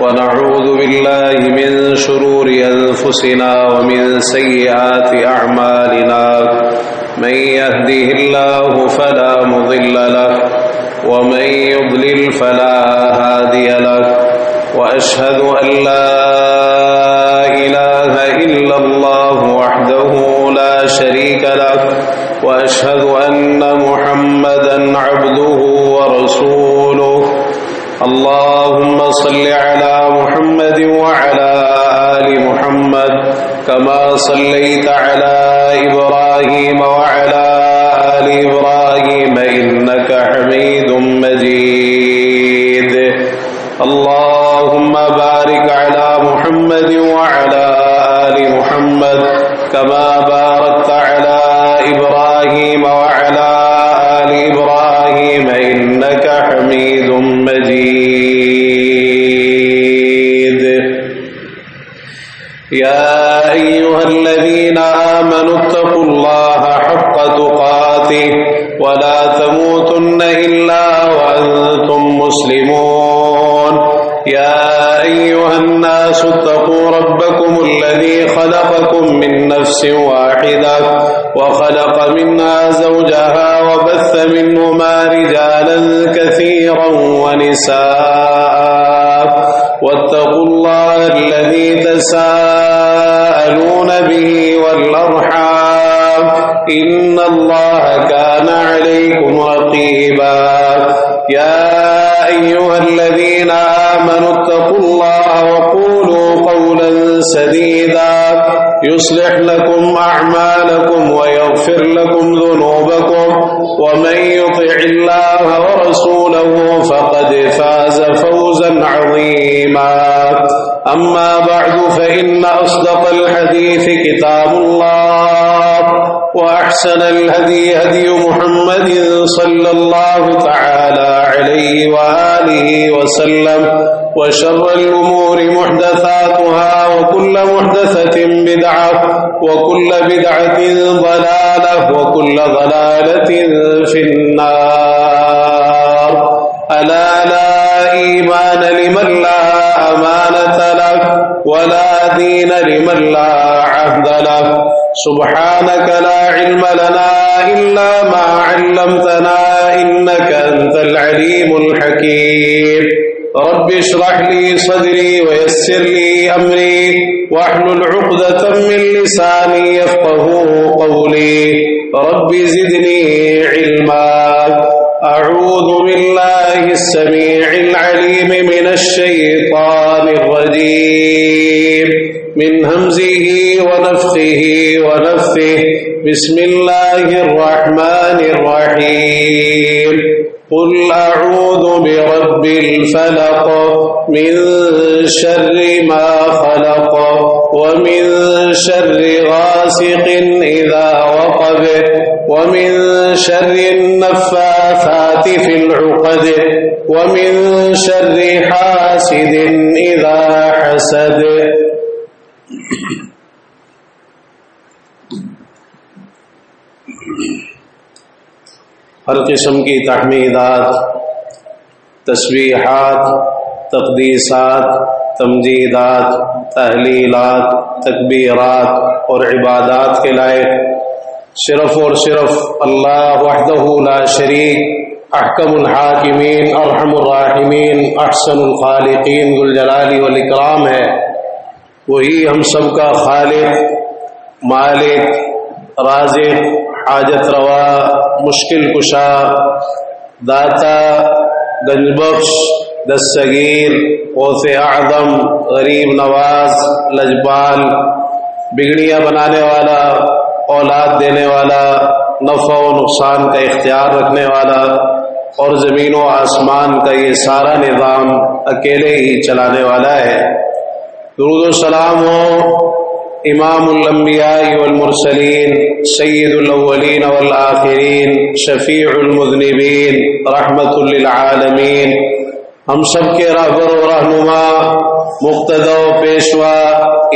ونعوذ بالله من شرور أنفسنا ومن سيئات أعمالنا من يهده الله فلا مضل له ومن يضلل فلا هادي له وأشهد أن لا إله إلا الله وحده لا شريك له وأشهد أن محمدا عبده ورسوله اللهم صل على محمد وعلى آل محمد كما صليت على إبراهيم وعلى آل إبراهيم إنك حميد مجيد اللهم بارك على محمد وعلى آل محمد كما باركت على إبراهيم وعلى آل إبراهيم إنك حميد مجيد يا أيها الذين آمنوا اتقوا الله حق تقاته ولا تموتن إلا وأنتم مسلمون يا أيها الناس اتقوا ربكم الذي خلقكم من نفس واحدة وخلق منها زوجها وبث منهما رجالا كثيرا ونساء واتقوا الله الذي تساءلون به والأرحام إن الله كان عليكم رقيبا يا أيها الذين آمنوا اتقوا الله وقولوا قولا سديدا يصلح لكم أعمالكم ويغفر لكم ذنوبكم ومن يطع الله ورسوله فقد فاز فوزا عظيما أما بعد فإن أصدق الحديث كتاب الله وأحسن الهدي هدي محمد صلى الله تعالى عليه وآله وسلم وشر الأمور محدثاتها وكل محدثة بدعة وكل بدعة ضلالة وكل ضلالة في النار ألا لا إيمان لمن لا أمانة له ولا دين لمن لا عهد له سبحانك لا علم لنا إلا ما علمتنا إنك أنت العليم الحكيم رب اشرح لي صدري ويسر لي أمري واحلل عقدة من لساني يفقهوا قولي رب زدني علما أعوذ بالله السميع العليم من الشيطان الرجيم من همزه ونفخه ونفثه بسم الله الرحمن الرحيم قل أعوذ برب الفلق من شر ما خلق ومن شر غاسق إذا وقب ومن شر النفاثات في العقد ومن شر حاسد إذا حسد ہر قسم کی تحمیدات، تسبیحات، تقدیسات، تمجیدات، تحلیلات، تکبیرات اور عبادات کے لائق صرف اور صرف اللہ وحدہ لا شریک، احکم الحاکمین، ارحم الراحمین، احسن الخالقین ذو الجلال والاکرام ہے۔ وہی ہم سب کا خالق، مالک، رازق، حاجت روا، مشکل کشا، داتا، گنج بخش، دستگیر، غوث اعظم، غریب نواز، لجپال، بگڑیاں بنانے والا، اولاد دینے والا، نفع و نقصان کا اختیار رکھنے والا اور زمین و آسمان کا یہ سارا نظام اکیلے ہی چلانے والا ہے۔ درود و سلام ہو امام الانبیاء والمرسلین، سید الاولین والآخرین، شفیع المذنبین، رحمت للعالمین، ہم سب کے رہبر و رہنما، مقتدی و پیشوا،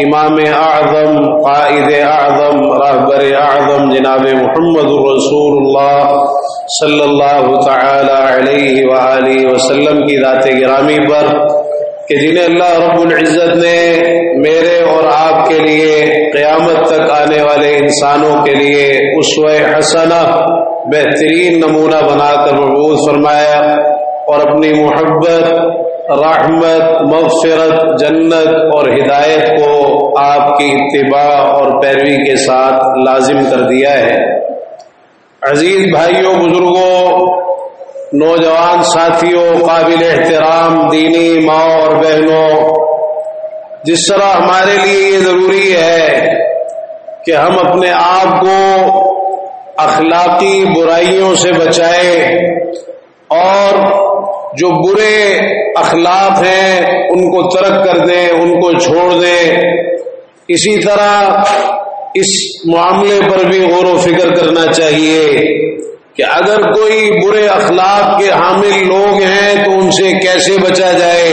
امام اعظم، قائد اعظم، رہبر اعظم جناب محمد رسول اللہ صلی اللہ تعالی علیہ وآلہ وسلم کی ذات گرامی پر کہ جنہیں اللہ رب العزت نے میرے اور آپ کے لیے قیامت تک آنے والے انسانوں کے لیے اسوہ حسنہ بہترین نمونہ بنا کر مبعوث فرمایا اور اپنی محبت، رحمت، مغفرت، جنت اور ہدایت کو آپ کی اتباع اور پیروی کے ساتھ لازم کر دیا ہے۔ عزیز بھائیوں، بزرگوں، نوجوان ساتھیوں، قابل احترام دینی ماں اور بہنوں، جس طرح ہمارے لیے یہ ضروری ہے کہ ہم اپنے آپ کو اخلاقی برائیوں سے بچائیں اور جو برے اخلاق ہیں ان کو ترک کر دیں، ان کو چھوڑ دیں، اسی طرح اس معاملے پر بھی غور و فکر کرنا چاہیے کہ اگر کوئی برے اخلاق کے حامل لوگ ہیں تو ان سے کیسے بچا جائے،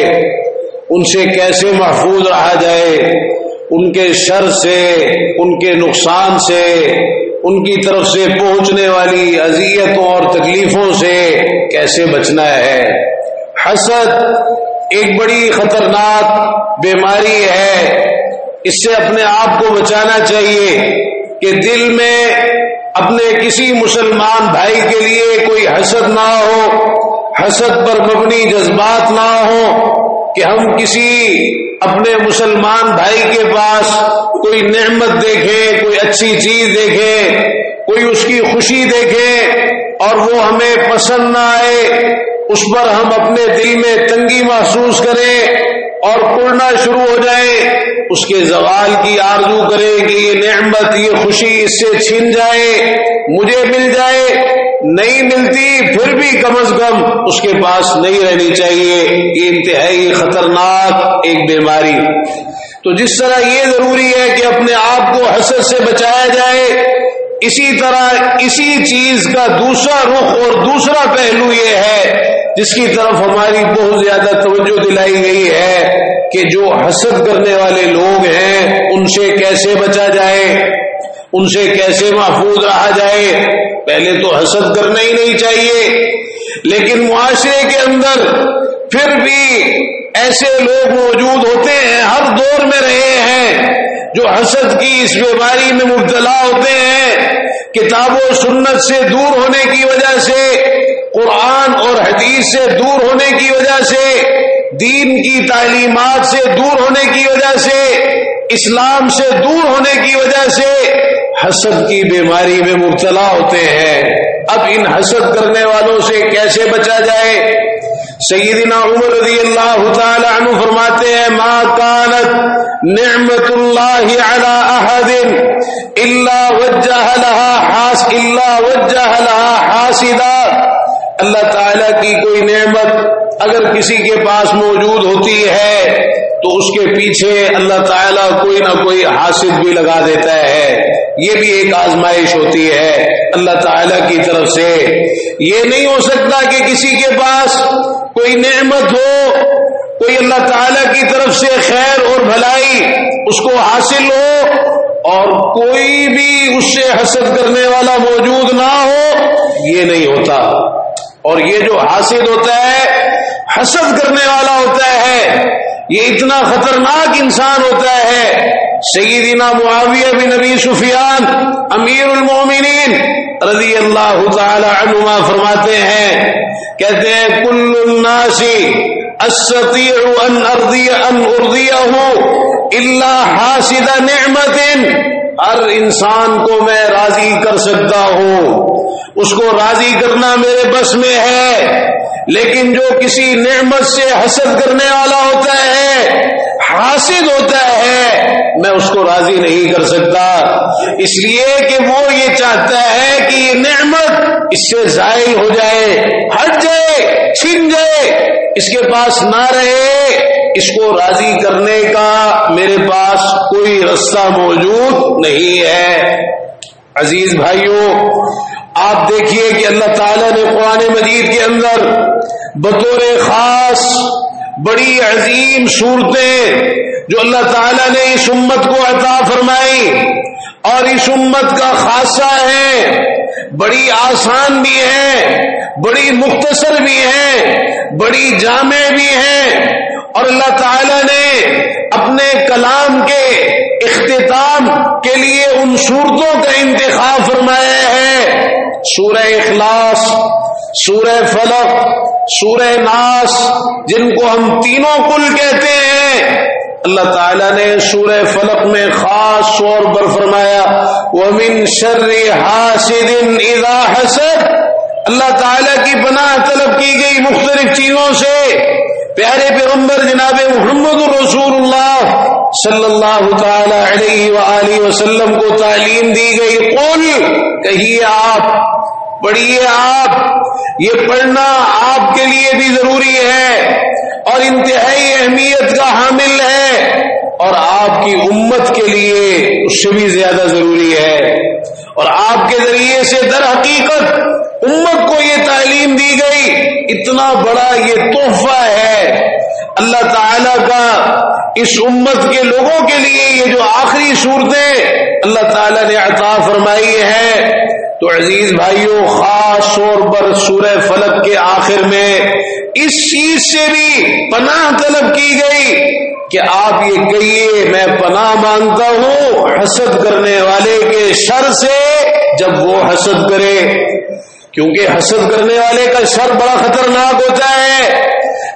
ان سے کیسے محفوظ رہا جائے، ان کے شر سے، ان کے نقصان سے، ان کی طرف سے پہنچنے والی اذیتوں اور تکلیفوں سے کیسے بچنا ہے۔ حسد ایک بڑی خطرناک بیماری ہے، اس سے اپنے آپ کو بچانا چاہیے کہ دل میں اپنے کسی مسلمان بھائی کے لیے کوئی حسد نہ ہو، حسد پر مبنی جذبات نہ ہو کہ ہم کسی اپنے مسلمان بھائی کے پاس کوئی نعمت دیکھیں، کوئی اچھی چیز دیکھیں، کوئی اس کی خوشی دیکھیں اور وہ ہمیں پسند نہ آئے، اس پر ہم اپنے دل میں تنگی محسوس کریں اور پڑنا شروع ہو جائے، اس کے زوال کی آرزو کریں کہ یہ نعمت، یہ خوشی اس سے چھن جائے، مجھے مل جائے، نہیں ملتی پھر بھی کم از کم اس کے پاس نہیں رہنی چاہیے۔ یہ انتہائی خطرناک ایک بیماری۔ تو جس طرح یہ ضروری ہے کہ اپنے آپ کو حسد سے بچایا جائے، اسی طرح اسی چیز کا دوسرا رخ اور دوسرا پہلو یہ ہے جس کی طرف ہماری بہت زیادہ توجہ دلائی گئی ہے کہ جو حسد کرنے والے لوگ ہیں ان سے کیسے بچا جائے، ان سے کیسے محفوظ رہا جائے۔ پہلے تو حسد کرنا ہی نہیں چاہیے، لیکن معاشرے کے اندر پھر بھی ایسے لوگ موجود ہوتے ہیں، ہر دور میں رہے ہیں، جو حسد کی اس بیماری میں مبتلا ہوتے ہیں، کتاب و سنت سے دور ہونے کی وجہ سے، قرآن اور حدیث سے دور ہونے کی وجہ سے، دین کی تعلیمات سے دور ہونے کی وجہ سے، اسلام سے دور ہونے کی وجہ سے حسد کی بیماری میں مبتلا ہوتے ہیں۔ اب ان حسد کرنے والوں سے کیسے بچا جائے؟ سیدنا عمر رضی اللہ تعالی عنہ فرماتے ہیں ما كانت نعمت اللہ علی احد الا وجہ لها حاسدا۔ اللہ تعالیٰ کی کوئی نعمت اگر کسی کے پاس موجود ہوتی ہے تو اس کے پیچھے اللہ تعالیٰ کوئی نہ کوئی حاسد بھی لگا دیتا ہے۔ یہ بھی ایک آزمائش ہوتی ہے اللہ تعالیٰ کی طرف سے۔ یہ نہیں ہو سکتا کہ کسی کے پاس کوئی نعمت ہو، کوئی اللہ تعالیٰ کی طرف سے خیر اور بھلائی اس کو حاصل ہو اور کوئی بھی اس سے حسد کرنے والا موجود نہ ہو، یہ نہیں ہوتا۔ اور یہ جو حاسد ہوتا ہے، حسد کرنے والا ہوتا ہے، یہ اتنا خطرناک انسان ہوتا ہے۔ سیدنا معاویہ بن ابی سفیان امیر المومنین رضی اللہ تعالی عنہما فرماتے ہیں، کہتے ہیں کل الناس استطيع ان ارضیہ الا حاسد نعمت۔ ہر انسان کو میں راضی کر سکتا ہوں، اس کو راضی کرنا میرے بس میں ہے، لیکن جو کسی نعمت سے حسد کرنے والا ہوتا ہے، حاسد ہوتا ہے، میں اس کو راضی نہیں کر سکتا، اس لیے کہ وہ یہ چاہتا ہے کہ یہ نعمت اس سے ضائع ہو جائے، ہٹ جائے، چھن جائے، اس کے پاس نہ رہے۔ اس کو راضی کرنے کا میرے پاس کوئی رستہ موجود نہیں ہے۔ عزیز بھائیوں، آپ دیکھیے کہ اللہ تعالیٰ نے قرآن مجید کے اندر بطور خاص بڑی عظیم صورتیں جو اللہ تعالیٰ نے اس امت کو عطا فرمائی اور اس امت کا خاصہ ہے، بڑی آسان بھی ہیں، بڑی مختصر بھی ہیں، بڑی جامع بھی ہیں اور اللہ تعالی نے اپنے کلام کے اختتام کے لیے ان صورتوں کا انتخاب فرمایا ہے، سورہ اخلاص، سورہ فلق، سورہ ناس، جن کو ہم تینوں کل کہتے ہیں۔ اللہ تعالیٰ نے سورہ فلق میں خاص طور پر فرمایا وَمِن شَرِّ حَاسِدٍ إِذَا حَسَدَ، اللہ تعالیٰ کی پناہ طلب کی گئی مختلف چیزوں سے۔ پیارے پیغمبر جناب محمد رسول اللہ صلی اللہ تعالی علیہ وآلہ وسلم کو تعلیم دی گئی، قل، کہیے آپ، پڑھیے آپ، یہ پڑھنا آپ کے لیے بھی ضروری ہے اور انتہائی اہمیت کا حامل ہے، اور آپ کی امت کے لیے اس سے بھی زیادہ ضروری ہے، اور آپ کے ذریعے سے در حقیقت امت کو یہ تعلیم دی گئی، اتنا بڑا یہ تحفہ ہے اللہ تعالیٰ کا اس امت کے لوگوں کے لیے۔ یہ جو آخری صورتیں اللہ تعالیٰ نے عطا فرمائی ہے، تو عزیز بھائیوں، خاص طور پر سورہ فلق کے آخر میں اس چیز سے بھی پناہ طلب کی گئی کہ آپ یہ کہیے میں پناہ مانگتا ہوں حسد کرنے والے کے شر سے جب وہ حسد کرے، کیونکہ حسد کرنے والے کا شر بڑا خطرناک ہوتا ہے۔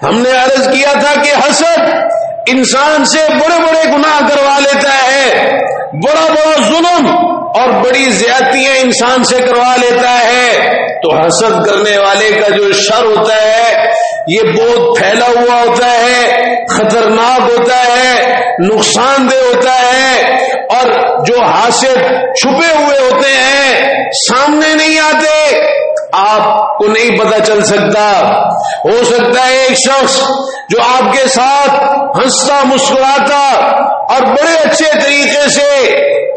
ہم نے عرض کیا تھا کہ حسد انسان سے بڑے بڑے گناہ کروا لیتا ہے، بڑا بڑا ظلم اور بڑی زیادتیاں انسان سے کروا لیتا ہے۔ تو حسد کرنے والے کا جو شر ہوتا ہے یہ بہت پھیلا ہوا ہوتا ہے، خطرناک ہوتا ہے، نقصان دہ ہوتا ہے، اور جو حاسد چھپے ہوئے ہوتے ہیں، سامنے نہیں آتے، آپ کو نہیں پتہ چل سکتا۔ ہو سکتا ہے ایک شخص جو آپ کے ساتھ ہنستا مسکراتا اور بڑے اچھے طریقے سے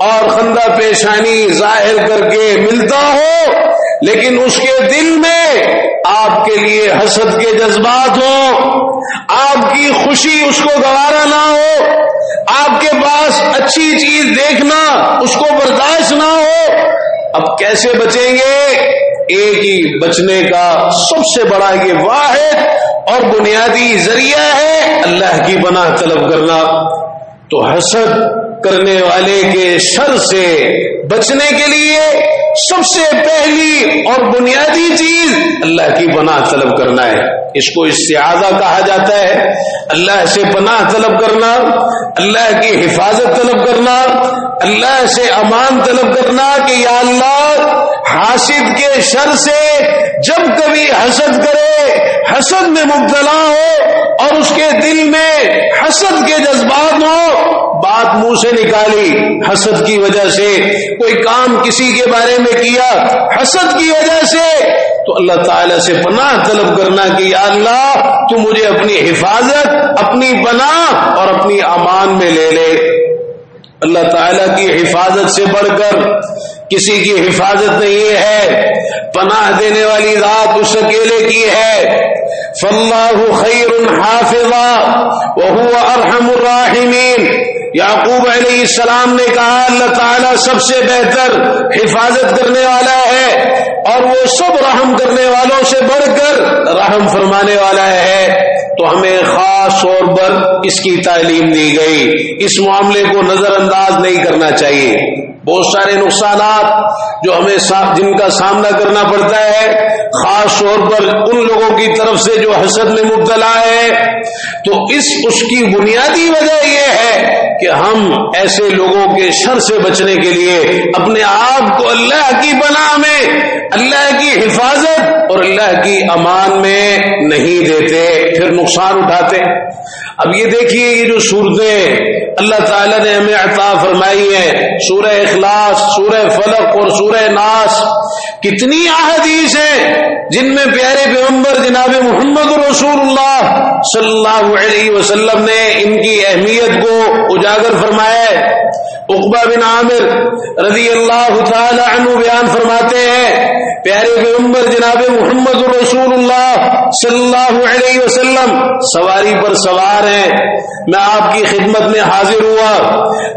اور خندہ پیشانی ظاہر کر کے ملتا ہو، لیکن اس کے دل میں آپ کے لیے حسد کے جذبات ہوں، آپ کی خوشی اس کو گوارا نہ ہو، آپ کے پاس اچھی چیز دیکھنا اس کو برداشت نہ ہو۔ اب کیسے بچیں گے؟ ایک ہی بچنے کا سب سے بڑا یہ واحد اور بنیادی ذریعہ ہے اللہ کی پناہ طلب کرنا۔ تو حسد کرنے والے کے شر سے بچنے کے لیے سب سے پہلی اور بنیادی چیز اللہ کی پناہ طلب کرنا ہے۔ اس کو استعاذہ کہا جاتا ہے، اللہ سے پناہ طلب کرنا، اللہ کی حفاظت طلب کرنا، اللہ سے امان طلب کرنا کہ یا اللہ حاسد کے شر سے جب کبھی حسد کرے، حسد میں مبتلا ہو اور اس کے دل میں حسد کے جذبات ہو، بات منہ سے نکالی حسد کی وجہ سے، کوئی کام کسی کے بارے میں کیا حسد کی وجہ سے، تو اللہ تعالیٰ سے پناہ طلب کرنا کہ یا اللہ تو مجھے اپنی حفاظت، اپنی پناہ اور اپنی امان میں لے لے۔ اللہ تعالیٰ کی حفاظت سے بڑھ کر کسی کی حفاظت نہیں ہے، پناہ دینے والی ذات اس اکیلے کی ہے۔ فاللہ خیر حافظا وہو ارحم الراحمین، یعقوب علیہ السلام نے کہا اللہ تعالیٰ سب سے بہتر حفاظت کرنے والا ہے اور وہ سب رحم کرنے والوں سے بڑھ کر رحم فرمانے والا ہے۔ تو ہمیں خاص طور پر اس کی تعلیم دی گئی، اس معاملے کو نظر انداز نہیں کرنا چاہیے۔ بہت سارے نقصانات جو ہمیں جن کا سامنا کرنا پڑتا ہے، خاص طور پر ان لوگوں کی طرف سے جو حسد میں مبتلا ہے، تو اس کی بنیادی وجہ یہ ہے کہ ہم ایسے لوگوں کے شر سے بچنے کے لیے اپنے آپ کو اللہ کی پناہ میں، اللہ کی حفاظت اور اللہ کی امان میں نہیں دیتے، پھر نقصان اٹھاتے۔ اب یہ دیکھیے یہ جو صورتیں اللہ تعالیٰ نے ہمیں عطا فرمائی ہیں، سورہ اخلاص، سورہ فلق اور سورہ ناس، کتنی احادیث ہیں جن میں پیارے پیغمبر جناب محمد رسول اللہ صلی اللہ علیہ وسلم نے ان کی اہمیت کو اجاگر فرمایا ہے۔ عقبہ بن عامر رضی اللہ تعالی عنہ بیان فرماتے ہیں پیارے پیغمبر جناب محمد رسول اللہ صلی اللہ علیہ وسلم سواری پر سوار ہیں، میں آپ کی خدمت میں حاضر ہوا،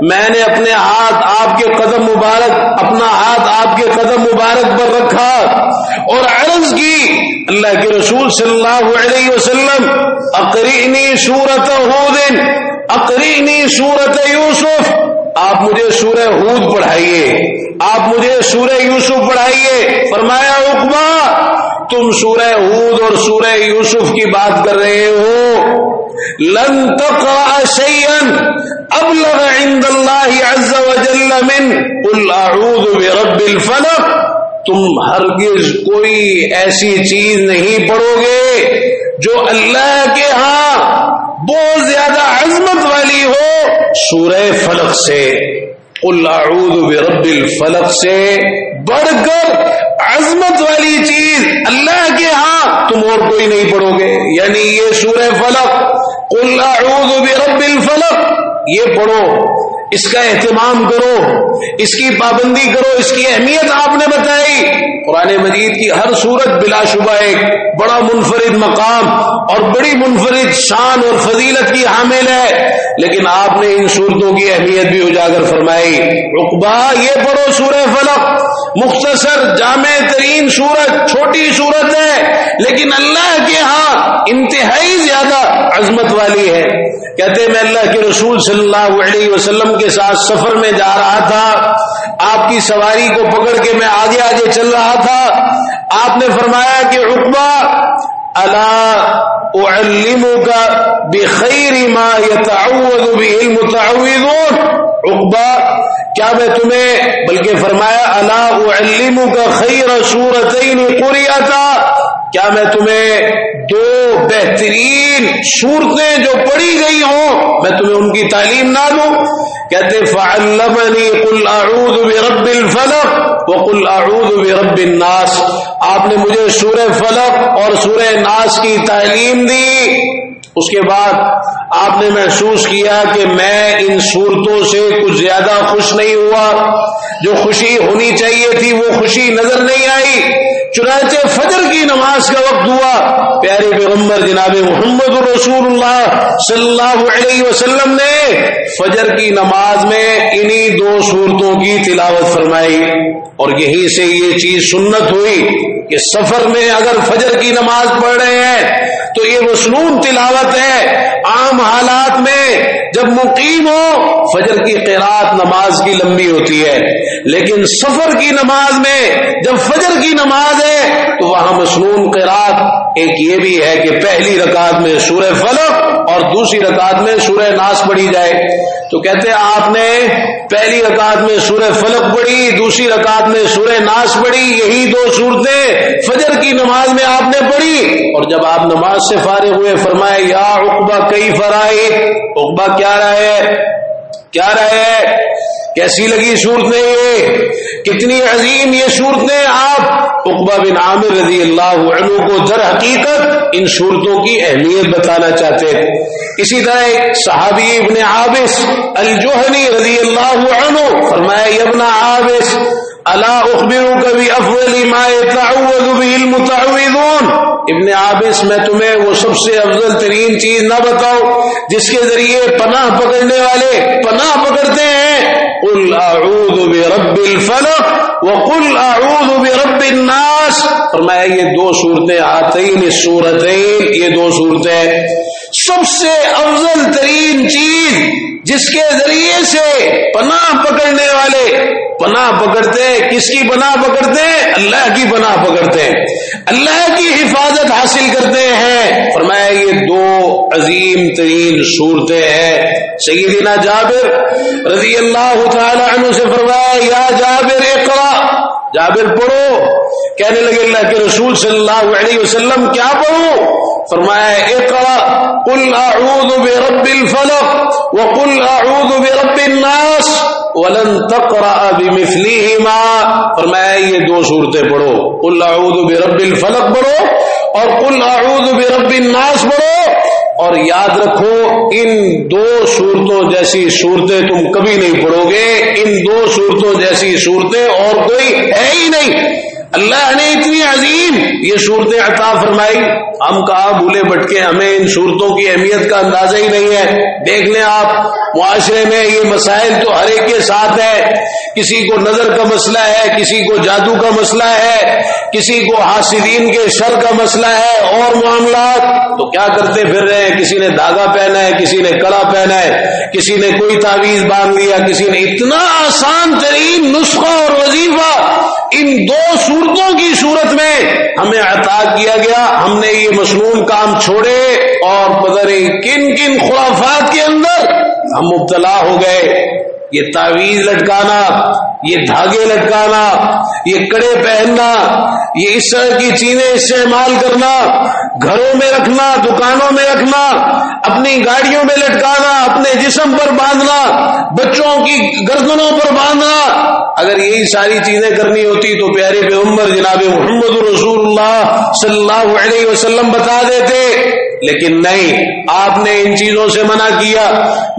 میں نے اپنے ہاتھ آپ کے قدم مبارک پر رکھا اور عرض کی اللہ کے رسول صلی اللہ علیہ وسلم اقرئنی سورۃ ہود، اقرئنی سورۃ یوسف، آپ مجھے سورہ ہود پڑھائیے، آپ مجھے سورہ یوسف پڑھائیے۔ فرمایا عقبہ تم سورہ ہود اور سورہ یوسف کی بات کر رہے ہو، لن تقرأ شيئا ابلغ عند اللہ عز وجل من قل اعوذ برب الفلق، تم ہرگز کوئی ایسی چیز نہیں پڑھو گے جو اللہ کے ہاں بہت زیادہ عظمت والی ہو سورہ فلق سے، قل اعوذ برب الفلق سے بڑھ کر عظمت والی چیز اللہ کے ہاں تم اور کوئی نہیں پڑھو گے۔ یعنی یہ سورہ فلق قل اعوذ برب الفلق یہ پڑھو، اس کا اہتمام کرو، اس کی پابندی کرو، اس کی اہمیت آپ نے بتائی۔ قرآن مجید کی ہر سورت بلا شبہ ایک بڑا منفرد مقام اور بڑی منفرد شان اور فضیلت کی حامل ہے، لیکن آپ نے ان سورتوں کی اہمیت بھی اجاگر فرمائی۔ عقبہ یہ پڑھو سورہ فلق، مختصر جامع ترین سورت، چھوٹی سورت ہے لیکن اللہ کے ہاں انتہائی زیادہ عظمت والی ہے۔ کہتے ہیں میں اللہ کے رسول صلی اللہ علیہ وسلم کے ساتھ سفر میں جا رہا تھا، آپ کی سواری کو پکڑ کے میں آگے آگے چل رہا تھا، آپ نے فرمایا کہ عقبہ الا اعلمک بخیر ما یتعوذ به المتعوذون، عقبہ کیا میں تمہیں، بلکہ فرمایا الا اعلمک خیر سورتین قرئتا، کیا میں تمہیں دو بہترین صورتیں جو پڑھی گئی ہوں میں تمہیں ان کی تعلیم نہ دوں؟ کہتے فعلمنی قل اعوذ برب الفلق وقل اعوذ برب الناس، آپ نے مجھے سورہ فلق اور سورہ ناس کی تعلیم دی۔ اس کے بعد آپ نے محسوس کیا کہ میں ان صورتوں سے کچھ زیادہ خوش نہیں ہوا، جو خوشی ہونی چاہیے تھی وہ خوشی نظر نہیں آئی، چنانچہ فجر کی نماز کا وقت ہوا، پیارے پیغمبر جناب محمد رسول اللہ صلی اللہ علیہ وسلم نے فجر کی نماز میں انہی دو صورتوں کی تلاوت فرمائی، اور یہی سے یہ چیز سنت ہوئی کہ سفر میں اگر فجر کی نماز پڑھ رہے ہیں تو یہ مسنون تلاوت ہے۔ عام حالات میں جب مقیم ہو فجر کی قرات نماز کی لمبی ہوتی ہے، لیکن سفر کی نماز میں جب فجر کی نماز ہے تو وہاں مسنون قرات ایک یہ بھی ہے کہ پہلی رکعت میں سورہ فلق اور دوسری رکعت میں سورہ ناس پڑھی جائے۔ تو کہتے ہیں آپ نے پہلی رکعت میں سورہ فلق پڑھی، دوسری رکعت میں سورہ ناس پڑھی، یہی دو صورتیں فجر کی نماز میں آپ نے پڑھی، اور جب آپ نماز سے فارغ ہوئے فرمائے یا عقبہ کیف رأیت، عقبہ کیا رائے ہے، کیسی لگی صورتیں، یہ کتنی عظیم یہ صورتیں، آپ عقبہ بن عامر رضی اللہ عنہ کو در حقیقت ان صورتوں کی اہمیت بتانا چاہتے تھے۔ اسی طرح ایک صحابی ابن عابس الجہنی رضی اللہ عنہ فرمایا یا ابن عابس الا اخبرک بافضل ما يتعوذ به المتعوذون، ابن عابس میں تمہیں وہ سب سے افضل ترین چیز نہ بتاؤں جس کے ذریعے پناہ پکڑنے والے پناہ پکڑتے ہیں؟ قل اعوذ برب الفلق وقل اعوذ برب الناس، فرمایا یہ دو صورتیں آتین السورتین، یہ دو صورتیں سب سے افضل ترین چیز جس کے ذریعے سے پناہ پکڑنے والے پناہ پکڑتے ہیں، کس کی پناہ پکڑتے ہیں؟ اللہ کی پناہ پکڑتے ہیں، اللہ کی حفاظت حاصل کرتے ہیں۔ فرمایا یہ دو عظیم ترین صورتیں ہیں۔ سیدنا جابر رضی اللہ تعالی عنہ سے فرمایا یا جابر اقرا، جابر پڑھو۔ کہنے لگے اللہ کے رسول صلی اللہ علیہ وسلم کیا پڑھوں؟ فرمایا اقرا قل اعوذ برب الفلق وقل اعوذ برب الناس ولن تقرأ بمثلهما، فرمایا یہ دو صورتیں پڑھو، قل اعوذ برب الفلق پڑھو اور قل اعوذ برب الناس پڑھو، اور یاد رکھو ان دو صورتوں جیسی صورتیں تم کبھی نہیں پڑھو گے، ان دو صورتوں جیسی صورتیں اور کوئی ہے ہی نہیں۔ اللہ نے اتنی عظیم یہ صورتیں عطا فرمائی، ہم کہاں بھولے بھٹکے، ہمیں ان صورتوں کی اہمیت کا اندازہ ہی نہیں ہے۔ دیکھ لیں آپ معاشرے میں یہ مسائل تو ہر ایک کے ساتھ ہے، کسی کو نظر کا مسئلہ ہے، کسی کو جادو کا مسئلہ ہے، کسی کو حاسدین کے شر کا مسئلہ ہے، اور معاملات تو کیا کرتے پھر رہے ہیں، کسی نے دھاگا پہنا ہے، کسی نے کڑا پہنا ہے، کسی نے کوئی تعویذ باندھ لیا، کسی نے اتنا آسان ترین نسخہ اور وظیفہ ان دو صورتوں کی صورت میں ہمیں عطا کیا گیا۔ ہم نے یہ مسنون کام چھوڑے اور پتہ نہیں کن کن خرافات کے اندر ہم مبتلا ہو گئے۔ یہ تعویذ لٹکانا، یہ دھاگے لٹکانا، یہ کڑے پہننا، یہ اس طرح کی چیزیں استعمال کرنا، گھروں میں رکھنا، دکانوں میں رکھنا، اپنی گاڑیوں میں لٹکانا، اپنے جسم پر باندھنا، بچوں کی گردنوں پر باندھنا۔ اگر یہی ساری چیزیں کرنی ہوتی تو پیارے پیغمبر جناب محمد رسول اللہ صلی اللہ علیہ وسلم بتا دیتے، لیکن نہیں، آپ نے ان چیزوں سے منع کیا۔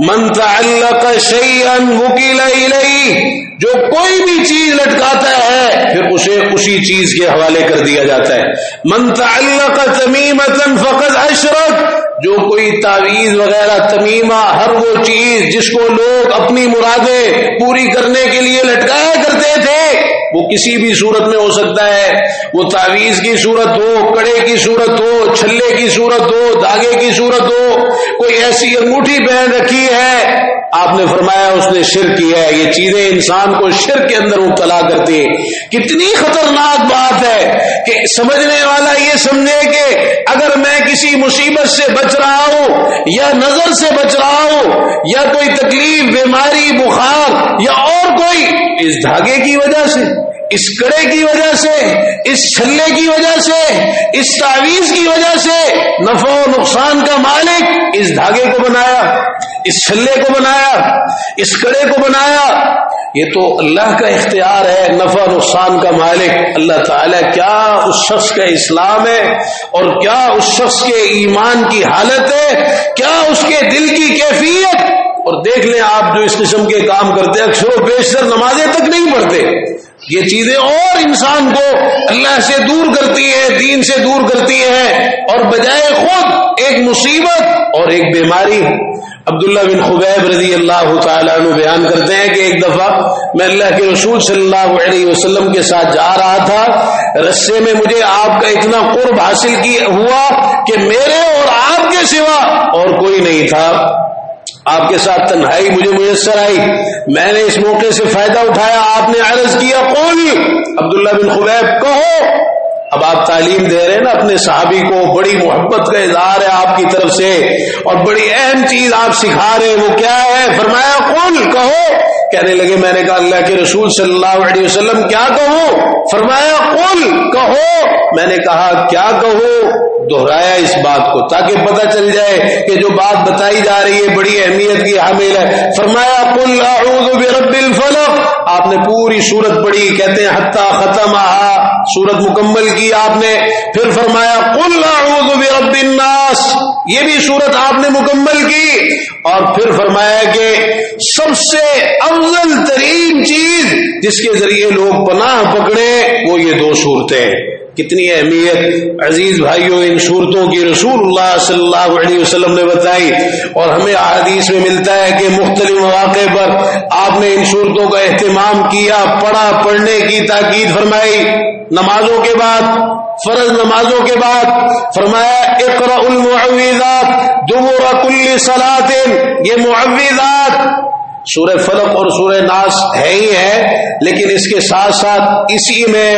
من تعلق شیئا وکل الیہ، جو کوئی بھی چیز لٹکاتا ہے پھر اسے اسی چیز کے حوالے کر دیا جاتا ہے۔ من تعلق تمیمۃ فقد اشرک، جو کوئی تعویذ وغیرہ، تمیمہ، ہر وہ چیز جس کو لوگ اپنی مرادیں پوری کرنے کے لیے لٹکایا کرتے تھے، وہ کسی بھی صورت میں ہو سکتا ہے، وہ تعویذ کی صورت ہو، کڑے کی صورت ہو، چھلے کی صورت ہو، دھاگے کی صورت ہو، کوئی ایسی انگوٹھی پہن رکھی ہے، آپ نے فرمایا اس نے شرک کیا ہے۔ یہ چیزیں انسان کو شرک کے اندر مبتلا کرتی ہیں۔ کتنی خطرناک بات ہے کہ سمجھنے والا یہ سمجھے کہ اگر میں کسی مصیبت سے بچ رہا ہوں، یا نظر سے بچ رہا ہوں، یا کوئی تکلیف، بیماری، بخار، یا اور کوئی، اس دھاگے کی وجہ سے، اس کڑے کی وجہ سے، اس چھلے کی وجہ سے، اس تعویذ کی وجہ سے، نفع و نقصان کا مالک اس دھاگے کو بنایا، اس چھلے کو بنایا، اس کڑے کو بنایا۔ یہ تو اللہ کا اختیار ہے، نفع نقصان کا مالک اللہ تعالیٰ۔ کیا اس شخص کا اسلام ہے، اور کیا اس شخص کے ایمان کی حالت ہے، کیا اس کے دل کی کیفیت۔ اور دیکھ لیں آپ جو اس قسم کے کام کرتے ہیں، اکثر و بیشتر نمازیں تک نہیں پڑھتے۔ یہ چیزیں اور انسان کو اللہ سے دور کرتی ہے، دین سے دور کرتی ہے، اور بجائے خود ایک مصیبت اور ایک بیماری۔ عبداللہ بن خبیب رضی اللہ تعالیٰ عنہ بیان کرتے ہیں کہ ایک دفعہ میں اللہ کے رسول صلی اللہ علیہ وسلم کے ساتھ جا رہا تھا، رستے میں مجھے آپ کا اتنا قرب حاصل ہوا کہ میرے اور آپ کے سوا اور کوئی نہیں تھا، آپ کے ساتھ تنہائی مجھے میسر آئی، میں نے اس موقع سے فائدہ اٹھایا۔ آپ نے عرض کیا قول، عبداللہ بن خبیب کہو۔ اب آپ تعلیم دے رہے ہیں نا اپنے صحابی کو، بڑی محبت کا اظہار ہے آپ کی طرف سے، اور بڑی اہم چیز آپ سکھا رہے ہیں، وہ کیا ہے؟ فرمایا قل، کہو۔ کہنے لگے، میں نے کہا اللہ کے رسول صلی اللہ علیہ وسلم کیا کہوں؟ فرمایا قل، کہو۔ میں نے کہا کیا کہو؟ دہرایا اس بات کو تاکہ پتہ چل جائے کہ جو بات بتائی جا رہی ہے بڑی اہمیت کی حامل ہے۔ فرمایا قل اعوذ برب الفلق، آپ نے پوری سورت پڑھی، کہتے ہیں حتی ختمہا، سورت مکمل کی آپ نے۔ پھر فرمایا قل اعوذ برب الناس، یہ بھی سورت آپ نے مکمل کی، اور پھر فرمایا کہ سب سے افضل ترین چیز جس کے ذریعے لوگ پناہ پکڑے وہ یہ دو صورتیں۔ کتنی اہمیت عزیز بھائیوں ان صورتوں کی رسول اللہ صلی اللہ علیہ وسلم نے بتائی، اور ہمیں احادیث میں ملتا ہے کہ مختلف مواقع پر آپ نے ان صورتوں کا اہتمام کیا، پڑھنے کی تاکید فرمائی۔ نمازوں کے بعد، فرض نمازوں کے بعد فرمایا اقرأ المعوذات دبر کل صلاۃ، یہ معوذات سورہ فلق اور سورہ ناس ہے ہی ہے، لیکن اس کے ساتھ ساتھ اسی میں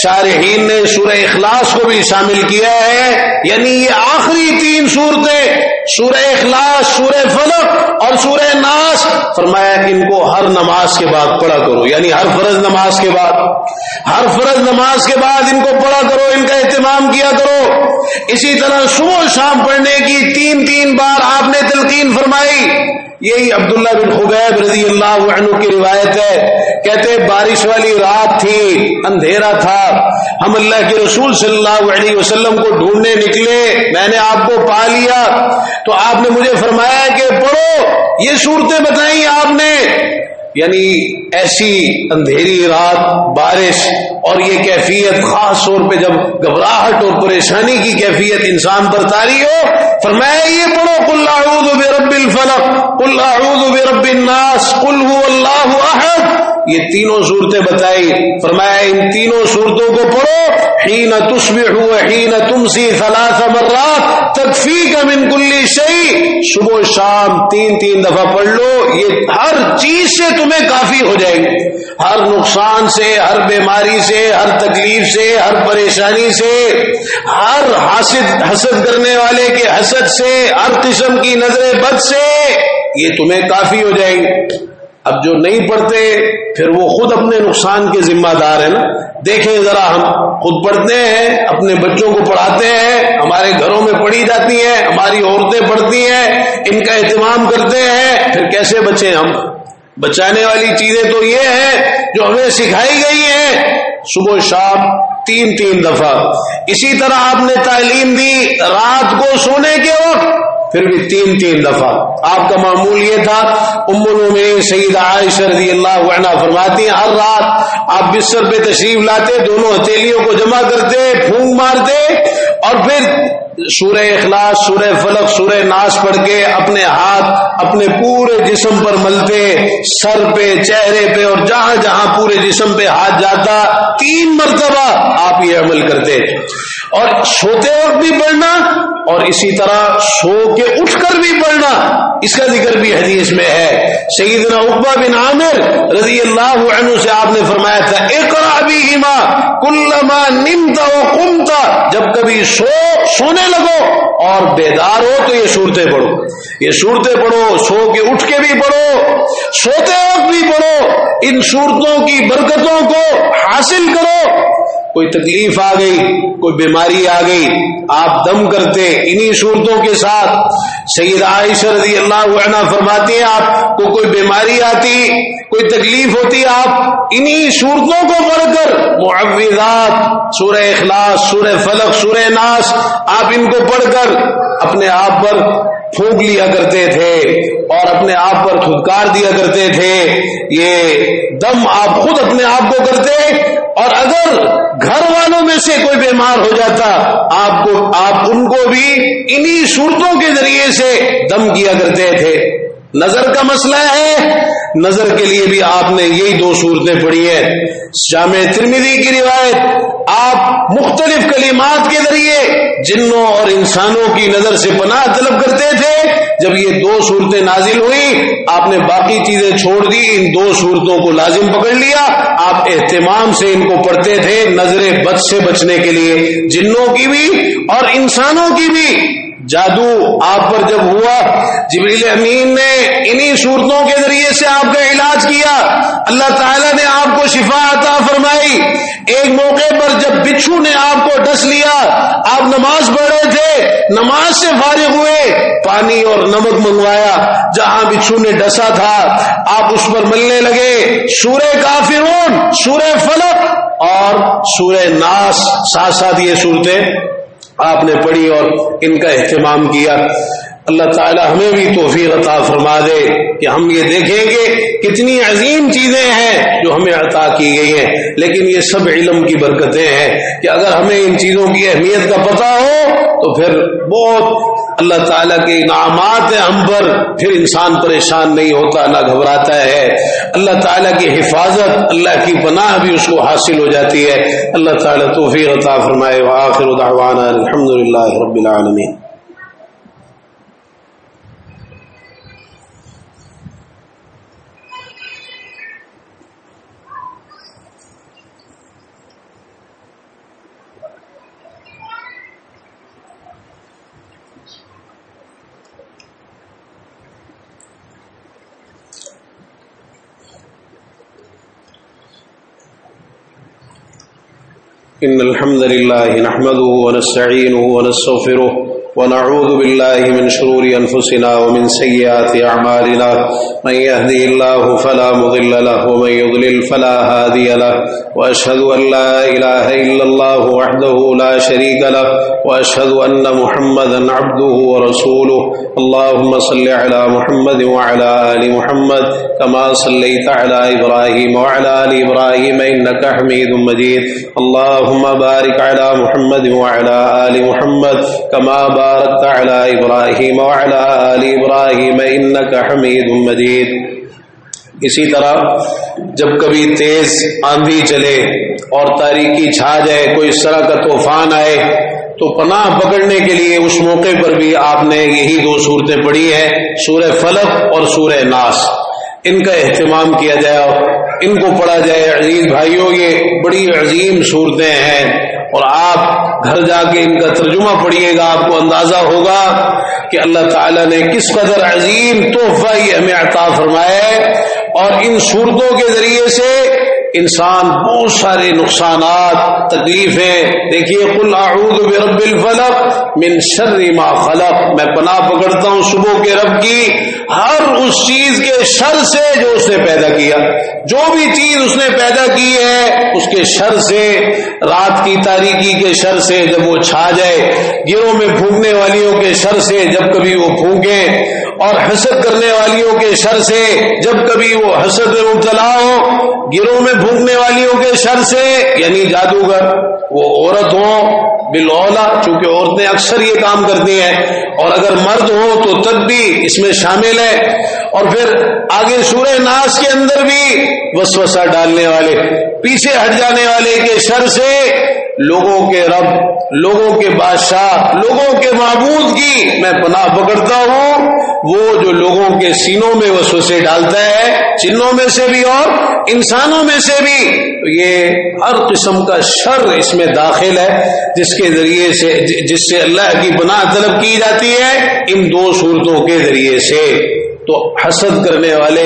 شارحین نے سورہ اخلاص کو بھی شامل کیا ہے، یعنی یہ آخری تین صورتیں سورہ اخلاص، سورہ فلق اور سورہ ناس، فرمایا ان کو ہر نماز کے بعد پڑھا کرو، یعنی ہر فرض نماز کے بعد، ہر فرض نماز کے بعد ان کو پڑھا کرو، ان کا اہتمام کیا کرو۔ اسی طرح صبح و شام پڑھنے کی تین بار آپ نے تلقین فرمائی۔ یہی عبداللہ بن خبیب رضی اللہ عنہ کی روایت ہے، کہتے بارش والی رات تھی، اندھیرا تھا، ہم اللہ کے رسول صلی اللہ علیہ وسلم کو ڈھونڈنے نکلے، میں نے آپ کو پا لیا تو آپ نے مجھے فرمایا کہ پڑھو، یہ صورتیں بتائیں آپ نے۔ یعنی ایسی اندھیری رات، بارش، اور یہ کیفیت خاص طور پہ جب گھبراہٹ اور پریشانی کی کیفیت انسان پر طاری ہو، فرمایا یہ پڑھو قل اعوذ برب الفلق، قل اعوذ برب الناس، قل هو اللہ احد، یہ تینوں صورتیں بتائی. فرمایا ان تینوں صورتوں کو پڑھو حین تصبح وحین تمسی 3 مرات تکفیک من کل شیء، صبح و شام 3 دفعہ پڑھ لو، یہ ہر چیز سے تمہیں کافی ہو جائیں گے، ہر نقصان سے، ہر بیماری سے، ہر تکلیف سے، ہر پریشانی سے، ہر حسد کرنے والے کے حسد سے، ہر قسم کی نظر بد سے، یہ تمہیں کافی ہو جائیں گے. اب جو نہیں پڑھتے پھر وہ خود اپنے نقصان کے ذمہ دار ہیں نا. دیکھیں ذرا، ہم خود پڑھتے ہیں، اپنے بچوں کو پڑھاتے ہیں، ہمارے گھروں میں پڑھی جاتی ہیں، ہماری عورتیں پڑھتی ہیں، ان کا اہتمام کرتے ہیں، پھر کیسے بچیں ہم؟ بچانے والی چیزیں تو یہ ہیں جو ہمیں سکھائی گئی ہیں، صبح شام 3 دفعہ. اسی طرح آپ نے تعلیم دی رات کو سونے کے وقت پھر بھی 3 دفعہ. آپ کا معمول یہ تھا، ام المومنین سیدہ عائشہ رضی اللہ عنہا فرماتی ہیں ہر رات آپ بستر پہ تشریف لاتے، دونوں ہتھیلیوں کو جمع کرتے، پھونک مارتے، اور پھر سورہ اخلاص، سورہ فلق، سورہ ناس پڑھ کے اپنے ہاتھ اپنے پورے جسم پر ملتے، سر پہ، چہرے پہ، اور جہاں جہاں پورے جسم پہ ہاتھ جاتا 3 مرتبہ آپ یہ عمل کرتے. اور سوتے وقت بھی پڑھنا، اور اسی طرح سو کے اٹھ کر بھی پڑھنا، اس کا ذکر بھی حدیث میں ہے. سیدنا عقبہ بن عامر رضی اللہ عنہ سے آپ نے فرمایا تھا اقرأ بہما کلما نمت وقمت، جب کبھی سونے لگو اور بیدار ہو تو یہ صورتیں پڑھو، یہ صورتیں پڑھو، سو کے اٹھ کے بھی پڑھو، سوتے وقت بھی پڑھو. ان صورتوں کی برکتوں کو حاصل کرو. کوئی تکلیف آ گئی، کوئی بیماری آ گئی، آپ دم کرتے انہی صورتوں کے ساتھ. سیدہ عائشہ رضی اللہ عنہ فرماتی ہیں آپ کو کوئی بیماری آتی، کوئی تکلیف ہوتی، آپ انہی صورتوں کو پڑھ کر معوذات، سورہ اخلاص، سورہ فلق، سورہ ناس، آپ ان کو پڑھ کر اپنے آپ پر پھونک لیا کرتے تھے اور اپنے آپ پر دھتکار دیا کرتے تھے. یہ دم آپ خود اپنے آپ کو کرتے، اور اگر گھر والوں میں سے کوئی بیمار ہو جاتا آپ ان کو بھی انہی صورتوں کے ذریعے سے دم کیا کرتے تھے. نظر کا مسئلہ ہے، نظر کے لیے بھی آپ نے یہی 2 صورتیں پڑھی ہیں. جامع ترمذی کی روایت، آپ مختلف کلمات کے ذریعے جنوں اور انسانوں کی نظر سے پناہ طلب کرتے تھے. جب یہ 2 صورتیں نازل ہوئی آپ نے باقی چیزیں چھوڑ دی، ان 2 صورتوں کو لازم پکڑ لیا. آپ اہتمام سے ان کو پڑھتے تھے نظر بد سے بچنے کے لیے، جنوں کی بھی اور انسانوں کی بھی. جادو آپ پر جب ہوا، جبریل امین نے انہی صورتوں کے ذریعے سے آپ کا علاج کیا، اللہ تعالیٰ نے آپ کو شفا عطا فرمائی. ایک موقع پر جب بچھو نے آپ کو ڈس لیا، آپ نماز پڑھ رہے تھے، نماز سے فارغ ہوئے، پانی اور نمک منگوایا، جہاں بچھو نے ڈسا تھا آپ اس پر ملنے لگے. سورہ کافرون، سورہ فلق اور سورہ ناس ساتھ ساتھ یہ صورتیں آپ نے پڑھی اور ان کا اہتمام کیا. اللہ تعالی ہمیں بھی توفیق عطا فرما دے کہ ہم یہ دیکھیں کہ کتنی عظیم چیزیں ہیں جو ہمیں عطا کی گئی ہیں، لیکن یہ سب علم کی برکتیں ہیں کہ اگر ہمیں ان چیزوں کی اہمیت کا پتہ ہو تو پھر بہت اللہ تعالیٰ کے انعامات ہیں ہم پر، پھر انسان پریشان نہیں ہوتا، نہ گھبراتا ہے. اللہ تعالیٰ کی حفاظت، اللہ کی پناہ بھی اس کو حاصل ہو جاتی ہے. اللہ تعالیٰ توفیق عطا فرمائے. وآخر دعوانا الحمدللہ رب العالمین. إن الحمد لله نحمده ونستعينه ونستغفره ونعوذ بالله من شرور أنفسنا ومن سيئات أعمالنا من يهدي الله فلا مضل له ومن يضلل فلا هادي له وأشهد أن لا إله إلا الله وحده لا شريك له وأشهد أن محمدا عبده ورسوله اللهم صل على محمد وعلى آل محمد كما صليت على إبراهيم وعلى آل إبراهيم إنك حميد مجيد اللهم بارك على محمد وعلى آل محمد كما باركت على إبراهيم وعلى آل إبراهيم إنك حميد مجيد۔ اسی طرح جب کبھی تیز آندھی چلے اور تاریکی چھا جائے، کوئی اس طرح کا طوفان آئے، تو پناہ پکڑنے کے لیے اس موقع پر بھی آپ نے یہی دو صورتیں پڑھی ہیں، سورہ فلق اور سورہ ناس۔ ان کا اہتمام کیا جائے اور ان کو پڑھا جائے۔ عزیز بھائیوں، یہ بڑی عظیم صورتیں ہیں اور آپ گھر جا کے ان کا ترجمہ پڑھیے گا، آپ کو اندازہ ہوگا کہ اللہ تعالیٰ نے کس قدر عظیم تحفہ یہ ہمیں عطا فرمایا ہے۔ اور ان صورتوں کے ذریعے سے انسان بہت سارے نقصانات، تکلیفیں، دیکھیے قل اعوذ برب الفلق من شر ما خلق، میں پناہ پکڑتا ہوں صبح کے رب کی ہر اس چیز کے شر سے جو اس نے پیدا کیا، جو بھی چیز اس نے پیدا کی ہے اس کے شر سے، رات کی تاریکی کے شر سے جب وہ چھا جائے، گروہ میں پھونکنے والیوں کے شر سے جب کبھی وہ پھونکیں، اور حسد کرنے والیوں کے شر سے جب کبھی وہ حسد میں مبتلا ہو، گروہ میں پھونکنے والیوں کے شر سے، یعنی جادوگر وہ عورت ہو بالاولا، چونکہ عورتیں اکثر یہ کام کرتی ہیں، اور اگر مرد ہو تو تب بھی اس میں شامل ہے۔ اور پھر آگے سورہ ناس کے اندر بھی وسوسہ ڈالنے والے، پیچھے ہٹ جانے والے کے شر سے لوگوں کے رب، لوگوں کے بادشاہ، لوگوں کے معبود کی میں پناہ پکڑتا ہوں، وہ جو لوگوں کے سینوں میں وسوسے ڈالتا ہے، جنوں میں سے بھی اور انسانوں میں سے بھی، تو یہ ہر قسم کا شر اس میں داخل ہے، جس کے ذریعے سے، جس سے اللہ کی پناہ طلب کی جاتی ہے ان دو صورتوں کے ذریعے سے۔ تو حسد کرنے والے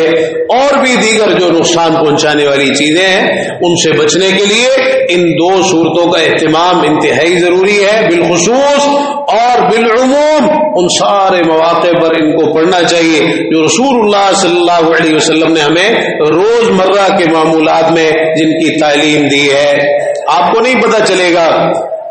اور بھی دیگر جو نقصان پہنچانے والی چیزیں ہیں ان سے بچنے کے لیے ان دو صورتوں کا اہتمام انتہائی ضروری ہے، بالخصوص اور بالعموم ان سارے مواقع پر ان کو پڑھنا چاہیے جو رسول اللہ صلی اللہ علیہ وسلم نے ہمیں روز مرہ کے معمولات میں جن کی تعلیم دی ہے۔ آپ کو نہیں پتہ چلے گا،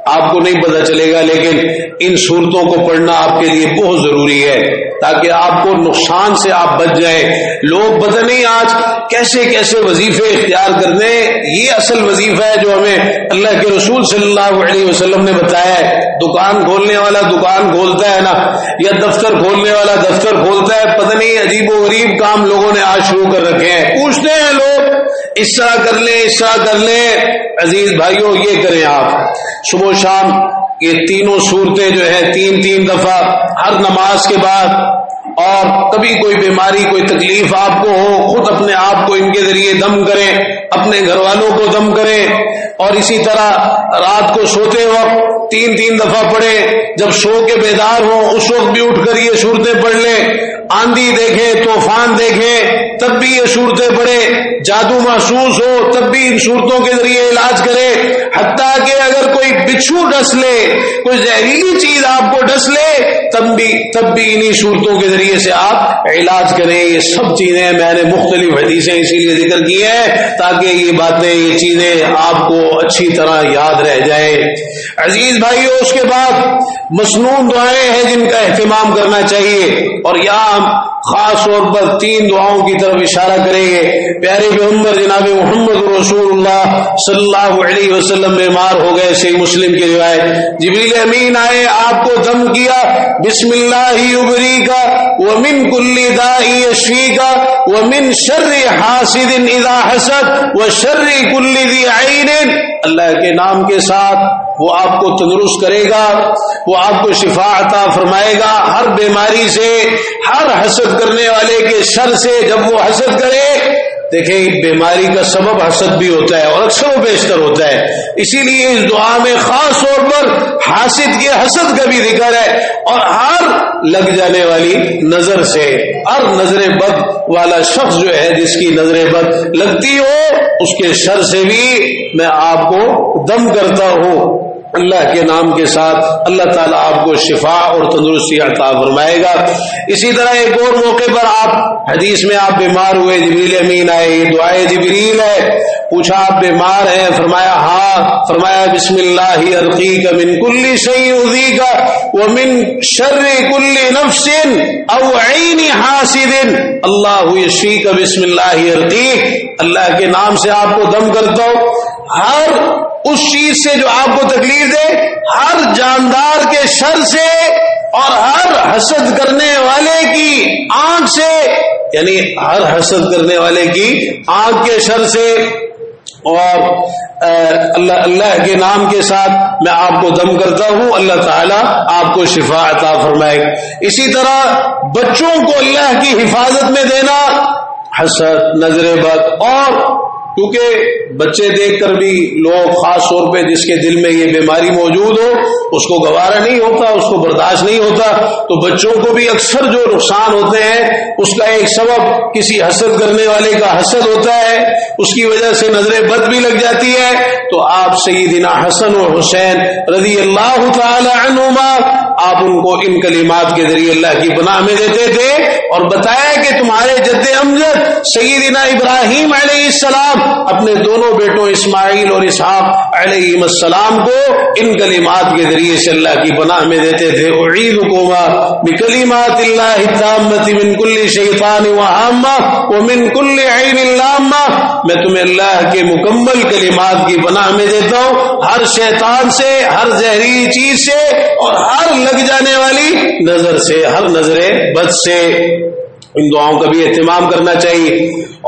آپ کو نہیں پتہ چلے گا، لیکن ان صورتوں کو پڑھنا آپ کے لیے بہت ضروری ہے تاکہ آپ کو نقصان سے آپ بچ جائیں۔ لوگ پتہ نہیں آج کیسے کیسے وظیفے اختیار کرتے ہیں، یہ اصل وظیفہ ہے جو ہمیں اللہ کے رسول صلی اللہ علیہ وسلم نے بتایا ہے۔ دکان کھولنے والا دکان کھولتا ہے نا، یا دفتر کھولنے والا دفتر کھولتا ہے، پتہ نہیں عجیب و غریب کام لوگوں نے آج شروع کر رکھے ہیں، پوچھتے ہیں لوگ اس طرح کر لیں، اس طرح کر لیں۔ عزیز بھائیوں، یہ کریں آپ صبح شام یہ تینوں صورتیں جو ہیں تین دفعہ ہر نماز کے بعد، اور کبھی کوئی بیماری کوئی تکلیف آپ کو ہو، خود اپنے آپ کو ان کے ذریعے دم کریں، اپنے گھر والوں کو دم کریں، اور اسی طرح رات کو سوتے وقت تین دفعہ پڑھیں، جب سو کے بیدار ہوں اس وقت بھی اٹھ کر یہ صورتیں پڑھ لیں، آندھی دیکھیں، طوفان دیکھیں تب بھی یہ صورتیں پڑھیں، جادو محسوس ہو تب بھی ان صورتوں کے ذریعے علاج کریں، حتیٰ کہ اگر کوئی بچھو ڈس لے، کوئی زہریلی چیز آپ کو ڈس لے تب بھی انہی صورتوں کے ذریعے سے آپ علاج کریں۔ یہ سب چیزیں میں نے مختلف حدیثیں اسی لیے ذکر کی ہیں تاکہ یہ باتیں، یہ چیزیں آپ کو اچھی طرح یاد رہ جائیں۔ عزیز بھائیو، اس کے بعد مسنون دعائیں ہیں جن کا اہتمام کرنا چاہیے، اور یہاں ہم خاص طور پر 3 دعاؤں کی طرف اشارہ کریں گے۔ پیارے پیغمبر جناب محمد رسول اللہ صلی اللہ علیہ وسلم بیمار ہو گئے، صحیح مسلم کی روایت، جبریل امین آئے، آپ کو دم کیا، بسم اللہ یبریکا ومن کل داء یشفیکا ومن شر حاسد اذا حسد وشر کل ذی عین، اللہ کے نام کے ساتھ وہ آپ کو تندرست کرے گا، وہ آپ کو شفا عطا فرمائے گا ہر بیماری سے، ہر حسد کرنے والے کے شر سے۔ جب وہ حسد کرے، دیکھیں بیماری کا سبب حسد بھی ہوتا ہے اور اکثر و بیشتر ہوتا ہے، اسی لیے اس دعا میں خاص طور پر حاسد کے حسد کا بھی ذکر ہے، اور ہر لگ جانے والی نظر سے، ہر نظر بد والا شخص جو ہے جس کی نظر بد لگتی ہو اس کے شر سے بھی میں آپ کو دم کرتا ہوں۔ اللہ کے نام کے ساتھ اللہ تعالیٰ آپ کو شفا اور تندرستی عطا فرمائے گا۔ اسی طرح ایک اور موقع پر آپ حدیث میں آپ بیمار ہوئے، جبریل امین آئے، یہ دعائے جبریل ہے، پوچھا آپ بیمار ہیں؟ فرمایا ہاں، فرمایا بسم اللہ ارقیک من کل شیء یؤذیک ومن شر کل نفس او عین حاسد اللہ یشفیک بسم اللہ ارقیک، اللہ کے نام سے آپ کو دم کرتا ہوں، ہر اس چیز سے جو آپ کو تکلیف دے، ہر جاندار کے شر سے اور ہر حسد کرنے والے کی آنکھ سے، یعنی ہر حسد کرنے والے کی آنکھ کے شر سے، اور اللہ کے نام کے ساتھ میں آپ کو دم کرتا ہوں، اللہ تعالیٰ آپ کو شفا عطا فرمائے۔ اسی طرح بچوں کو اللہ کی حفاظت میں دینا، حسد، نظر بد، اور کیونکہ بچے دیکھ کر بھی لوگ خاص طور پہ جس کے دل میں یہ بیماری موجود ہو اس کو گوارا نہیں ہوتا، اس کو برداشت نہیں ہوتا، تو بچوں کو بھی اکثر جو نقصان ہوتے ہیں اس کا ایک سبب کسی حسد کرنے والے کا حسد ہوتا ہے، اس کی وجہ سے نظر بد بھی لگ جاتی ہے۔ تو آپ سیدنا حسن و حسین رضی اللہ تعالی عنہما آپ ان کو ان کلمات کے ذریعے اللہ کی پناہ میں دیتے تھے اور بتایا کہ تمہارے جد امجد سیدنا ابراہیم علیہ السلام اپنے دونوں بیٹوں اسماعیل اور اسحاق علیہ السلام کو ان کلمات کے ذریعے سے اللہ کی پناہ میں دیتے تھے، اعیذکما بکلمات اللہ التامۃ من کل شیطان وہامہ ومن کل عین لامہ، میں تمہیں اللہ کے مکمل کلمات کی پناہ میں دیتا ہوں، ہر شیطان سے، ہر زہریلی چیز سے، اور ہر لگ جانے والی نظر سے، ہر نظر بد سے۔ ان دعاؤں کا بھی اہتمام کرنا چاہیے۔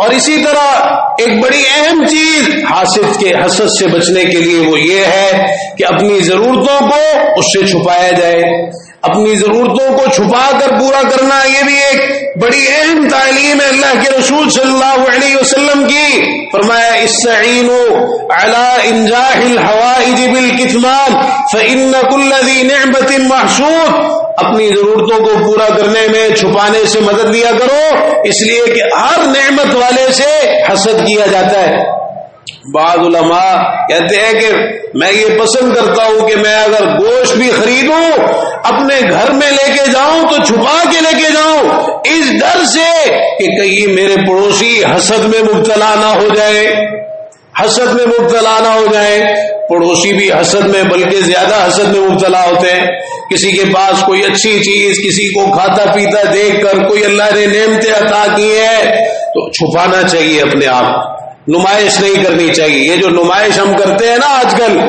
اور اسی طرح ایک بڑی اہم چیز حسد سے بچنے کے لیے وہ یہ ہے کہ اپنی ضرورتوں کو اس سے چھپایا جائے، اپنی ضرورتوں کو چھپا کر پورا کرنا، یہ بھی ایک بڑی اہم تعلیم ہے اللہ کے رسول صلی اللہ علیہ وسلم کی۔ فرمایا استعینوا علی انجاح الحوائج بالکتمان فإن كل ذی نعمت محسود، اپنی ضرورتوں کو پورا کرنے میں چھپانے سے مدد دیا کرو، اس لیے کہ ہر نعمت والے سے حسد کیا جاتا ہے۔ بعض علماء کہتے ہیں کہ میں یہ پسند کرتا ہوں کہ میں اگر گوشت بھی خریدوں اپنے گھر میں لے کے جاؤں تو چھپا کے لے کے جاؤں، اس ڈر سے کہ کہیں میرے پڑوسی حسد میں مبتلا نہ ہو جائے، حسد میں مبتلا نہ ہو جائے۔ پڑوسی بھی حسد میں بلکہ زیادہ حسد میں مبتلا ہوتے ہیں، کسی کے پاس کوئی اچھی چیز، کسی کو کھاتا پیتا دیکھ کر، کوئی اللہ نے نعمتیں عطا کی ہے تو چھپانا چاہیے اپنے آپ، نمائش نہیں کرنی چاہیے۔ یہ جو نمائش ہم کرتے ہیں نا آج کل،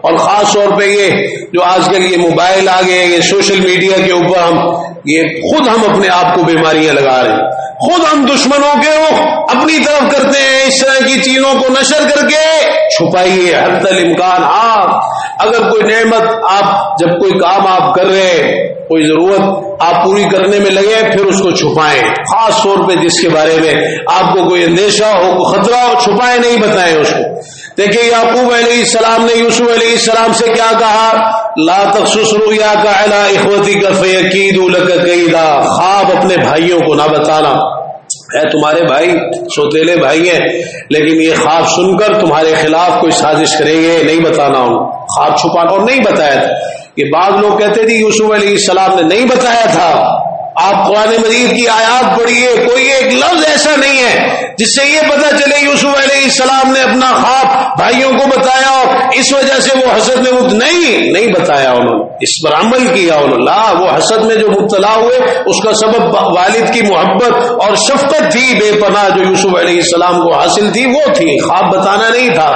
اور خاص طور پہ یہ جو آج کل یہ موبائل آ گئے، یہ سوشل میڈیا کے اوپر خود ہم اپنے آپ کو بیماریاں لگا رہے ہیں، خود ہم دشمنوں کے رخ اپنی طرف کرتے ہیں، اس طرح کی چیزوں کو نشر کر کے چھپائیے حد الامکان۔ اگر کوئی نعمت آپ جب کوئی کام آپ کر رہے ہیں، کوئی ضرورت آپ پوری کرنے میں لگے، پھر اس کو چھپائیں، خاص طور پہ جس کے بارے میں آپ کو کوئی اندیشہ ہو، کوئی خطرہ ہو، چھپائیں، نہیں بتائیں اس کو۔ دیکھیں یعقوب علیہ السلام نے یوسف علیہ السلام سے کیا کہا، لا تقصص رؤیاک علی اخوتک فیکیدوا لک کیدا، خواب اپنے بھائیوں کو نہ بتانا، ہے تمہارے بھائی سوتیلے بھائی ہیں لیکن یہ خواب سن کر تمہارے خلاف کوئی سازش کریں گے، نہیں بتانا ان خواب چھپانا، اور نہیں بتایا تھا۔ کہ بعض لوگ کہتے تھے یوسف علیہ السلام نے نہیں بتایا تھا، آپ قرآن مجید کی آیات پڑھیے، کوئی ایک لفظ ایسا نہیں ہے جس سے یہ پتہ چلے یوسف علیہ السلام نے اپنا خواب بھائیوں کو بتایا اور اس وجہ سے وہ حسد میں نہیں بتایا، انہوں نے اس پر عمل کیا، وہ حسد میں جو مبتلا ہوئے اس کا سبب والد کی محبت اور شفقت تھی بے پناہ جو یوسف علیہ السلام کو حاصل تھی، وہ تھی، خواب بتانا نہیں تھا۔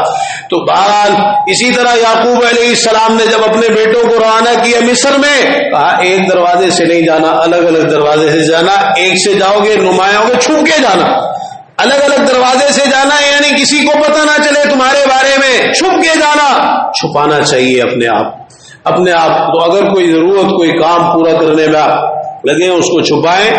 تو بہرحال اسی طرح یعقوب علیہ السلام نے جب اپنے بیٹوں کو روانہ کیا مصر میں، کہا ایک دروازے سے نہیں جانا، الگ الگ دروازے سے جانا، ایک سے جاؤ گے نمایاں ہوگے، چھپ کے جانا، الگ الگ دروازے سے جانا، یعنی کسی کو پتہ نہ چلے تمہارے بارے میں، چھپ کے جانا، چھپانا چاہیے اپنے آپ۔ تو اگر کوئی ضرورت کوئی کام پورا کرنے میں لگے اس کو چھپائیں،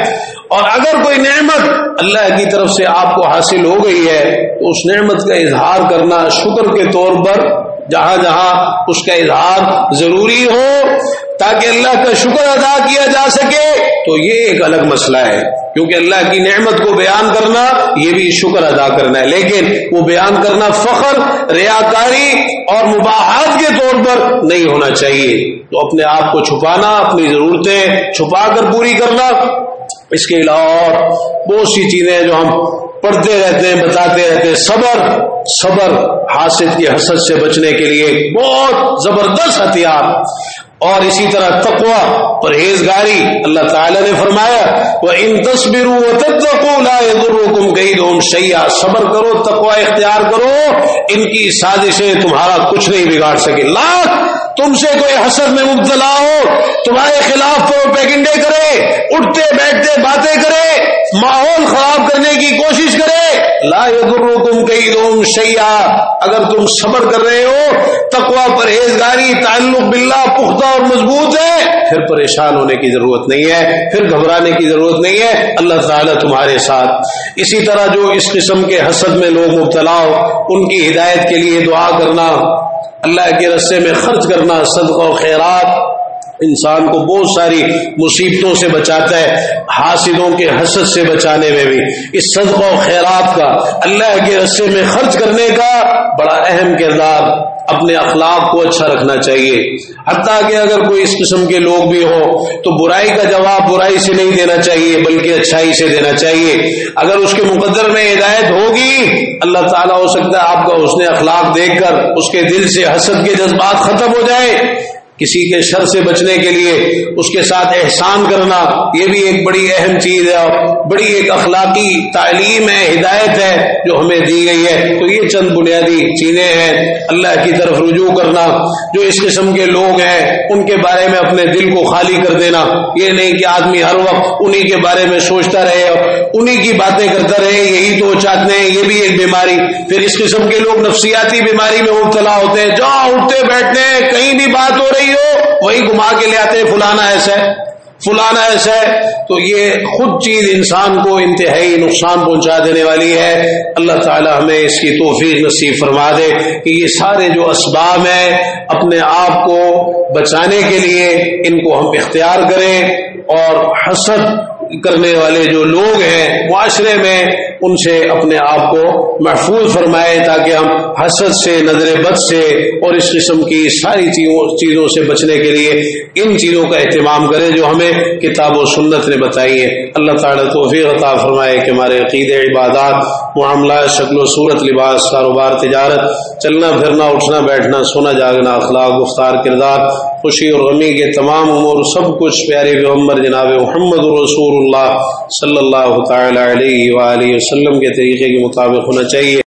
اور اگر کوئی نعمت اللہ کی طرف سے آپ کو حاصل ہو گئی ہے تو اس نعمت کا اظہار کرنا شکر کے طور پر جہاں جہاں اس کا اظہار ضروری ہو تاکہ اللہ کا شکر ادا کیا جا سکے، تو یہ ایک الگ مسئلہ ہے، کیونکہ اللہ کی نعمت کو بیان کرنا یہ بھی شکر ادا کرنا ہے، لیکن وہ بیان کرنا فخر، ریاکاری اور مباحات کے طور پر نہیں ہونا چاہیے۔ تو اپنے آپ کو چھپانا، اپنی ضرورتیں چھپا کر پوری کرنا، اس کے علاوہ اور بہت سی چیزیں جو ہم پڑھتے رہتے ہیں، بتاتے رہتے ہیں۔ صبر حاسد کی حسد سے بچنے کے لیے بہت زبردست ہتھیار، اور اسی طرح تقوی، پرہیزگاری۔ اللہ تعالی نے فرمایا وَإِن تَصْبِرُوا وَتَتَّقُوا لَا يَضُرُّكُمْ كَيْدُهُمْ شَيْئًا، صبر کرو، تقوی اختیار کرو، ان کی سازشیں تمہارا کچھ نہیں بگاڑ سکے۔ لاکھ تم سے کوئی حسد میں مبتلا ہو، تمہارے خلاف پروپیگنڈے کرے، اٹھتے بیٹھتے باتیں کرے، ماحول خراب کرنے کی کوشش کرے، لا يضركم كيدهم شيئا، اگر تم صبر کر رہے ہو، تقوی، پرہیزگاری، تعلق باللہ پختہ اور مضبوط ہے، پھر پریشان ہونے کی ضرورت نہیں ہے، پھر گھبرانے کی ضرورت نہیں ہے، اللہ تعالیٰ تمہارے ساتھ۔ اسی طرح جو اس قسم کے حسد میں لوگ مبتلا ہو، ان کی ہدایت کے لیے دعا کرنا، اللہ کے راستے میں خرچ کرنا، صدقہ و خیرات انسان کو بہت ساری مصیبتوں سے بچاتا ہے، حاسدوں کے حسد سے بچانے میں بھی اس صدقہ و خیرات کا، اللہ کے راستے میں خرچ کرنے کا بڑا اہم کردار۔ اپنے اخلاق کو اچھا رکھنا چاہیے، حتیٰ کہ اگر کوئی اس قسم کے لوگ بھی ہوں تو برائی کا جواب برائی سے نہیں دینا چاہیے بلکہ اچھائی سے دینا چاہیے۔ اگر اس کے مقدر میں ہدایت ہوگی، اللہ تعالیٰ ہو سکتا ہے آپ کا حسن اخلاق دیکھ کر اس کے دل سے حسد کے جذبات ختم ہو جائے۔ کسی کے شر سے بچنے کے لیے اس کے ساتھ احسان کرنا، یہ بھی ایک بڑی اہم چیز ہے، بڑی ایک اخلاقی تعلیم ہے، ہدایت ہے جو ہمیں دی گئی ہے۔ تو یہ چند بنیادی چیزیں ہیں۔ اللہ کی طرف رجوع کرنا، جو اس قسم کے لوگ ہیں ان کے بارے میں اپنے دل کو خالی کر دینا، یہ نہیں کہ آدمی ہر وقت انہی کے بارے میں سوچتا رہے اور انہی کی باتیں کرتا رہے، یہی تو چاہتے ہیں، یہ بھی ایک بیماری۔ پھر اس قسم کے لوگ نفسیاتی بیماری میں مبتلا ہوتے ہیں، جہاں اٹھتے بیٹھتے ہیں، کہیں بھی بات ہو رہی ہو وہی گھما کے لے آتے، فلانا ایسا ہے، فلانا ایسا ہے۔ تو یہ خود چیز انسان کو انتہائی نقصان پہنچا دینے والی ہے۔ اللہ تعالی ہمیں اس کی توفیق نصیب فرما دے کہ یہ سارے جو اسباب ہیں اپنے آپ کو بچانے کے لیے ان کو ہم اختیار کریں، اور حسد کرنے والے جو لوگ ہیں معاشرے میں ان سے اپنے آپ کو محفوظ فرمائے، تاکہ ہم حسد سے، نظر بد سے اور اس قسم کی ساری چیزوں سے بچنے کے لیے ان چیزوں کا اہتمام کریں جو ہمیں کتاب و سنت نے بتائی ہے۔ اللہ تعالیٰ توفیق عطا فرمائے کہ ہمارے عقیدے، عبادات، معاملات، شکل و صورت، لباس، کاروبار، تجارت، چلنا پھرنا، اٹھنا بیٹھنا، سونا جاگنا، اخلاق، گفتار، کردار، خوشی اور غمی کے تمام امور، سب کچھ پیارے پیغمبر جناب محمد رسول اللہ صلی اللہ تعالی علیہ وآلہ وسلم کے طریقے کے مطابق ہونا چاہیے۔